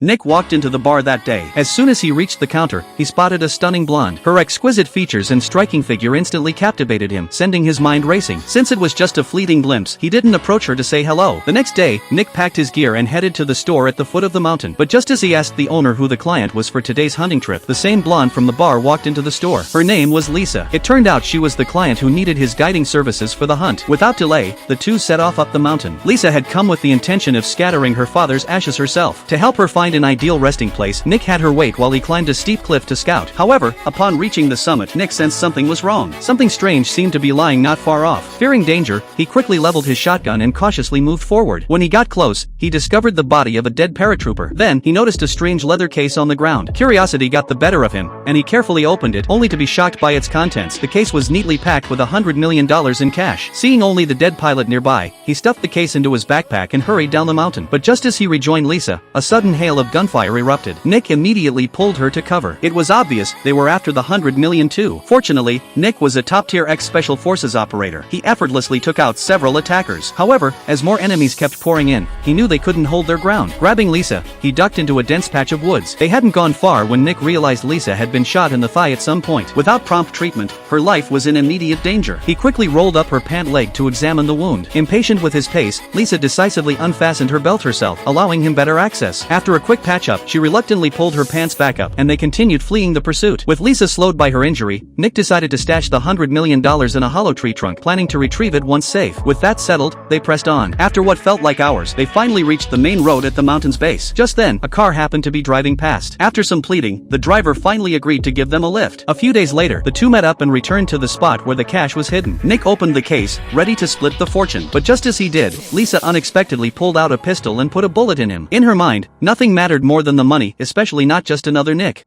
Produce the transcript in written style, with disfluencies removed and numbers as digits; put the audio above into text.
Nick walked into the bar that day. As soon as he reached the counter, he spotted a stunning blonde. Her exquisite features and striking figure instantly captivated him, sending his mind racing. Since it was just a fleeting glimpse, he didn't approach her to say hello. The next day, Nick packed his gear and headed to the store at the foot of the mountain. But just as he asked the owner who the client was for today's hunting trip, the same blonde from the bar walked into the store. Her name was Lisa. It turned out she was the client who needed his guiding services for the hunt. Without delay, the two set off up the mountain. Lisa had come with the intention of scattering her father's ashes herself. To help her find an ideal resting place, Nick had her wait while he climbed a steep cliff to scout. However, upon reaching the summit, Nick sensed something was wrong. Something strange seemed to be lying not far off. Fearing danger, he quickly leveled his shotgun and cautiously moved forward. When he got close, he discovered the body of a dead paratrooper. Then, he noticed a strange leather case on the ground. Curiosity got the better of him, and he carefully opened it, only to be shocked by its contents. The case was neatly packed with $100 million in cash. Seeing only the dead pilot nearby, he stuffed the case into his backpack and hurried down the mountain. But just as he rejoined Lisa, a sudden hail of gunfire erupted. Nick immediately pulled her to cover. It was obvious they were after the $100 million too. Fortunately, Nick was a top-tier ex-special forces operator. He effortlessly took out several attackers. However, as more enemies kept pouring in, he knew they couldn't hold their ground. Grabbing Lisa, he ducked into a dense patch of woods. They hadn't gone far when Nick realized Lisa had been shot in the thigh at some point. Without prompt treatment, her life was in immediate danger. He quickly rolled up her pant leg to examine the wound. Impatient with his pace, Lisa decisively unfastened her belt herself, allowing him better access. After a quick patch-up, she reluctantly pulled her pants back up, and they continued fleeing the pursuit. With Lisa slowed by her injury, Nick decided to stash the $100 million in a hollow tree trunk, planning to retrieve it once safe. With that settled, they pressed on. After what felt like hours, they finally reached the main road at the mountain's base. Just then, a car happened to be driving past. After some pleading, the driver finally agreed to give them a lift. A few days later, the two met up and returned to the spot where the cash was hidden. Nick opened the case, ready to split the fortune. But just as he did, Lisa unexpectedly pulled out a pistol and put a bullet in him. In her mind, nothing mattered more than the money, especially not just another Nick.